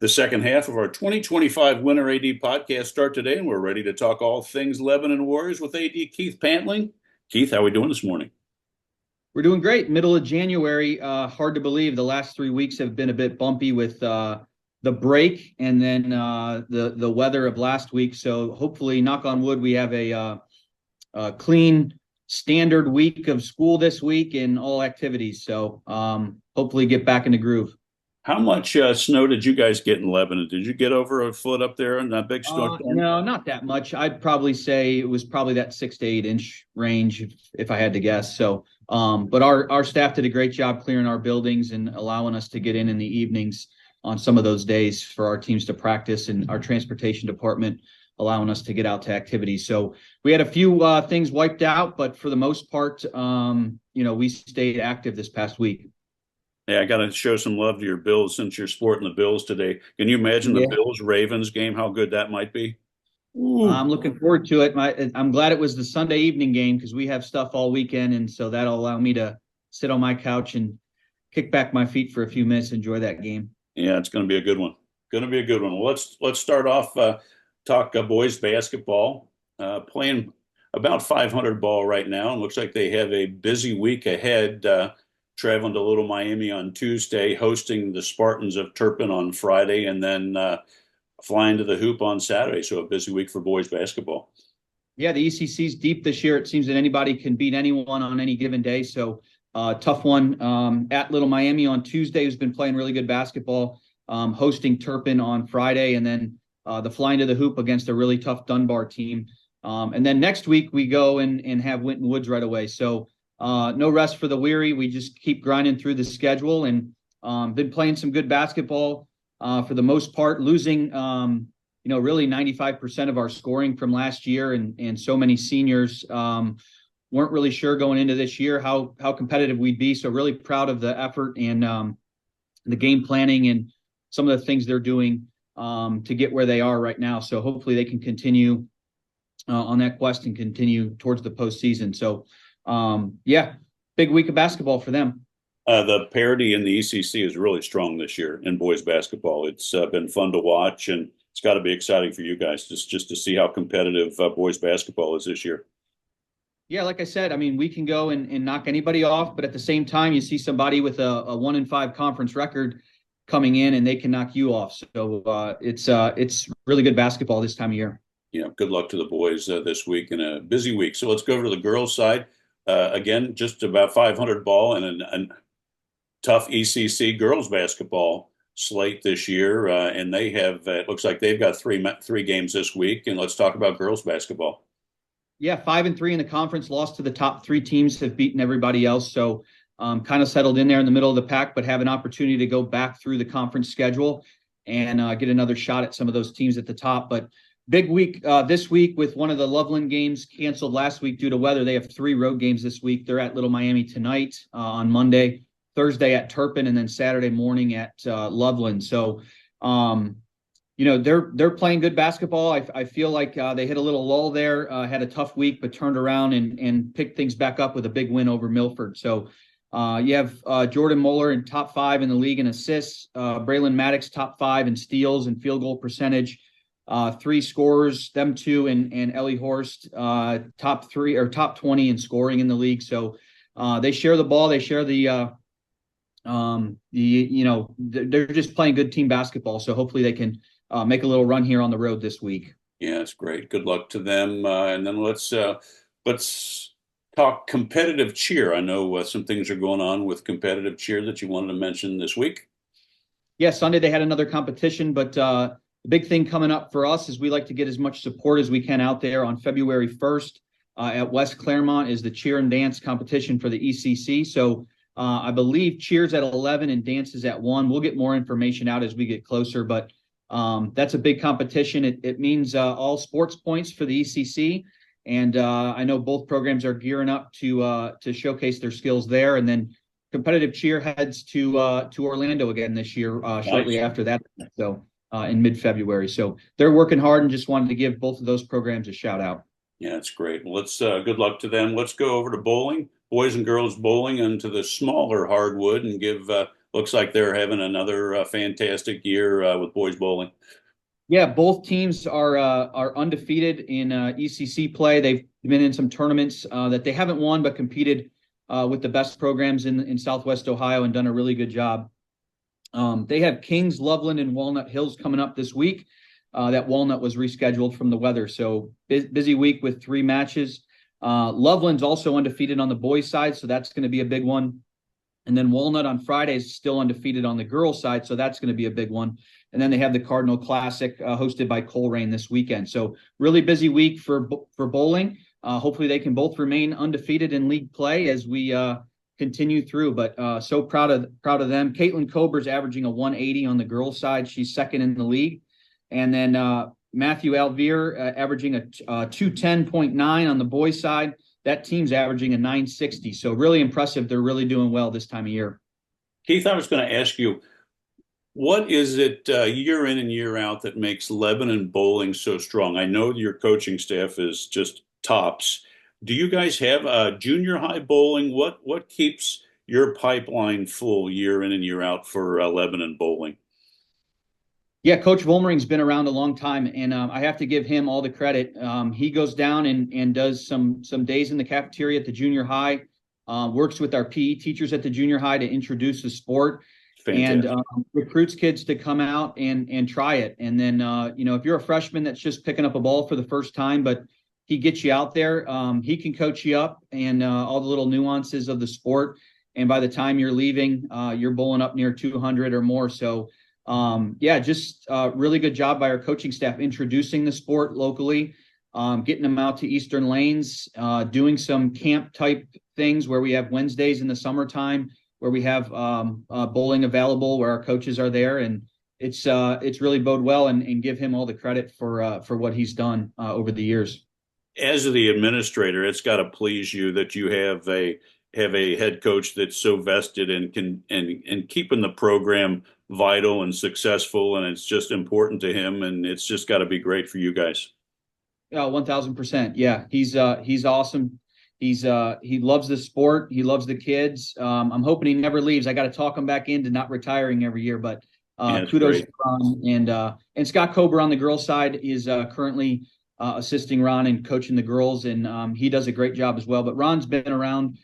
The second half of our 2025 Winter AD podcast start today, and we're ready to talk all things Lebanon Warriors with AD Keith Pantling. Keith, how are we doing this morning? We're doing great. Middle of January. Hard to believe the last 3 weeks have been a bit bumpy with the break and then the weather of last week. So hopefully, knock on wood, we have a clean, standard week of school this week and all activities. So hopefully, get back in the groove. How much snow did you guys get in Lebanon? Did you get over a foot up there in that big snowstorm? No, not that much. I'd probably say it was probably that 6 to 8 inch range, if I had to guess. So, but our staff did a great job clearing our buildings and allowing us to get in the evenings on some of those days for our teams to practice, and our transportation department allowing us to get out to activities. So we had a few things wiped out, but for the most part, we stayed active this past week. Yeah, I got to show some love to your Bills since you're sporting the Bills today. Can you imagine the Yeah. Bills-Ravens game, how good that might be? Ooh. I'm looking forward to it. I'm glad it was the Sunday evening game because we have stuff all weekend, and so that'll allow me to sit on my couch and kick back my feet for a few minutes, enjoy that game. Yeah, it's going to be a good one. Going to be a good one. Well, let's start off talk boys basketball. Playing about 500 ball right now, and looks like they have a busy week ahead. Traveling to Little Miami on Tuesday, hosting the Spartans of Turpin on Friday, and then flying to the Hoop on Saturday. So a busy week for boys basketball. Yeah, the ECC's deep this year. It seems that anybody can beat anyone on any given day. So tough one at Little Miami on Tuesday, who's been playing really good basketball, hosting Turpin on Friday, and then the flying to the Hoop against a really tough Dunbar team. And then next week we go and have Winton Woods right away. So no rest for the weary. We just keep grinding through the schedule and been playing some good basketball for the most part, losing, really 95% of our scoring from last year. And so many seniors weren't really sure going into this year how competitive we'd be. So really proud of the effort and the game planning and some of the things they're doing to get where they are right now. So hopefully they can continue on that quest and continue towards the postseason. So big week of basketball for them. The parity in the ECC is really strong this year in boys basketball. It's been fun to watch, and it's got to be exciting for you guys just to see how competitive boys basketball is this year. Yeah, like I said, I mean, we can go and knock anybody off, but at the same time, you see somebody with a 1-5 conference record coming in, and they can knock you off. So it's really good basketball this time of year. Yeah, good luck to the boys this week in a busy week. So let's go over to the girls' side. Again, just about 500 ball and a tough ECC girls basketball slate this year, and they have it looks like they've got three games this week. And let's talk about girls basketball. Yeah, 5-3 in the conference, lost to the top three teams, have beaten everybody else. So kind of settled in there in the middle of the pack, but have an opportunity to go back through the conference schedule and get another shot at some of those teams at the top. But big week this week with one of the Loveland games canceled last week due to weather. They have 3 road games this week. They're at Little Miami tonight on Monday, Thursday at Turpin, and then Saturday morning at Loveland. So, they're playing good basketball. I feel like they hit a little lull there, had a tough week, but turned around and picked things back up with a big win over Milford. So you have Jordan Moeller in top 5 in the league in assists, Braylon Maddox top 5 in steals and field goal percentage. 3 scorers, them 2, and Ellie Horst, top 3 or top 20 in scoring in the league. So they share the ball. They share they're just playing good team basketball. So hopefully they can make a little run here on the road this week. Yeah, it's great. Good luck to them. And then let's talk competitive cheer. I know some things are going on with competitive cheer that you wanted to mention this week. Yeah, Sunday they had another competition, but the big thing coming up for us is we like to get as much support as we can out there. On February 1st at West Claremont is the cheer and dance competition for the ECC. So I believe cheers at 11 and dance is at 1. We'll get more information out as we get closer, but that's a big competition. It means all sports points for the ECC. And I know both programs are gearing up to showcase their skills there. And then competitive cheer heads to Orlando again this year, shortly after that. So in mid-February. So they're working hard and just wanted to give both of those programs a shout out. Yeah, that's great. Well, let's good luck to them. Let's go over to bowling, boys and girls bowling, and to the smaller hardwood, and give looks like they're having another fantastic year with boys bowling. Yeah, both teams are undefeated in ECC play. They've been in some tournaments that they haven't won, but competed with the best programs in Southwest Ohio and done a really good job. They have Kings, Loveland, and Walnut Hills coming up this week. That Walnut was rescheduled from the weather, so busy week with 3 matches. Loveland's also undefeated on the boys' side, so that's going to be a big one. And then Walnut on Friday is still undefeated on the girls' side, so that's going to be a big one. And then they have the Cardinal Classic hosted by Coleraine this weekend. So really busy week for bowling. Hopefully they can both remain undefeated in league play as we continue through. But so proud of them. Caitlin Cober's averaging a 180 on the girls' side. She's second in the league. And then Matthew Alvear averaging a 210.9 on the boys' side. That team's averaging a 960. So really impressive. They're really doing well this time of year. Keith, I was going to ask you, what is it year in and year out that makes Lebanon bowling so strong? I know your coaching staff is just tops. Do you guys have junior high bowling? What keeps your pipeline full year in and year out for Lebanon bowling? Yeah, Coach Volmering's been around a long time, and I have to give him all the credit. He goes down and does some days in the cafeteria at the junior high, works with our PE teachers at the junior high to introduce the sport, and Fantastic. recruits kids to come out and try it. And then if you're a freshman that's just picking up a ball for the first time, but he gets you out there, he can coach you up and all the little nuances of the sport. And by the time you're leaving, you're bowling up near 200 or more. So. Just really good job by our coaching staff introducing the sport locally, getting them out to Eastern Lanes, doing some camp type things where we have Wednesdays in the summertime where we have bowling available where our coaches are there, and it's really bode well and give him all the credit for what he's done over the years. As the administrator, it's got to please you that you have a head coach that's so vested and can and keeping the program vital and successful, and it's just important to him, and it's just got to be great for you guys. 1000%. Yeah, he's awesome. He loves the sport. He loves the kids. I'm hoping he never leaves. I got to talk him back into not retiring every year, but Yeah, it's kudos great. to Ron. And Scott Kober on the girls' side is currently assisting Ron and coaching the girls, and he does a great job as well. But Ron's been around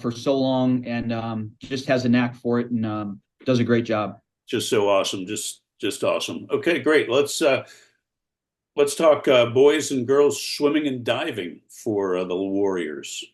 for so long and just has a knack for it and does a great job. Just so awesome, just awesome. Okay, great. Let's talk boys and girls swimming and diving for the Warriors.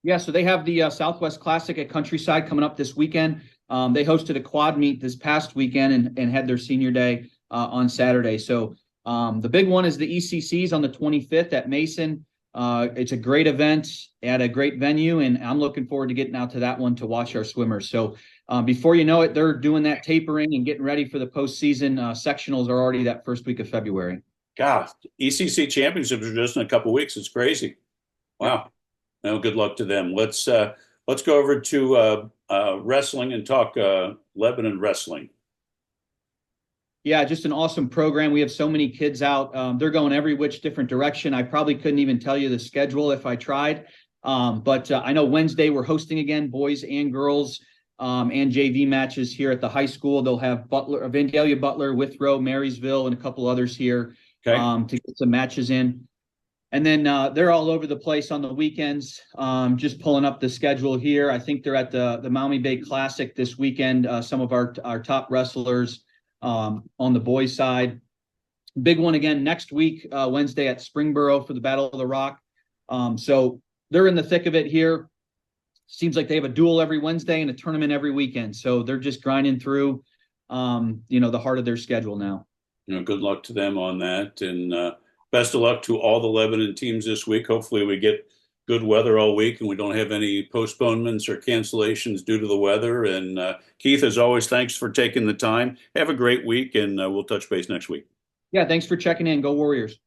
Yeah, so they have the Southwest Classic at Countryside coming up this weekend. They hosted a quad meet this past weekend and had their senior day on Saturday. So the big one is the ECCs on the 25th at Mason. It's a great event at a great venue, and I'm looking forward to getting out to that one to watch our swimmers. So before you know it, they're doing that tapering and getting ready for the postseason. Sectionals are already that first week of February. God, ECC championships are just in a couple weeks. It's crazy. Yeah. Wow. Well, good luck to them. Let's go over to wrestling and talk Lebanon wrestling. Yeah, just an awesome program. We have so many kids out. They're going every which different direction. I probably couldn't even tell you the schedule if I tried. But I know Wednesday we're hosting again, boys and girls, and JV matches here at the high school. They'll have Vandalia Butler, Withrow, Marysville, and a couple others here Okay. to get some matches in. And then they're all over the place on the weekends. Just pulling up the schedule here. I think they're at the Maumee Bay Classic this weekend. Some of our top wrestlers on the boys' side. Big one again next week, Wednesday at Springboro for the Battle of the Rock. So they're in the thick of it here. Seems like they have a duel every Wednesday and a tournament every weekend. So they're just grinding through, the heart of their schedule now. Good luck to them on that, and best of luck to all the Lebanon teams this week. Hopefully, we get good weather all week, and we don't have any postponements or cancellations due to the weather. And Keith, as always, thanks for taking the time. Have a great week, and we'll touch base next week. Yeah, thanks for checking in. Go Warriors.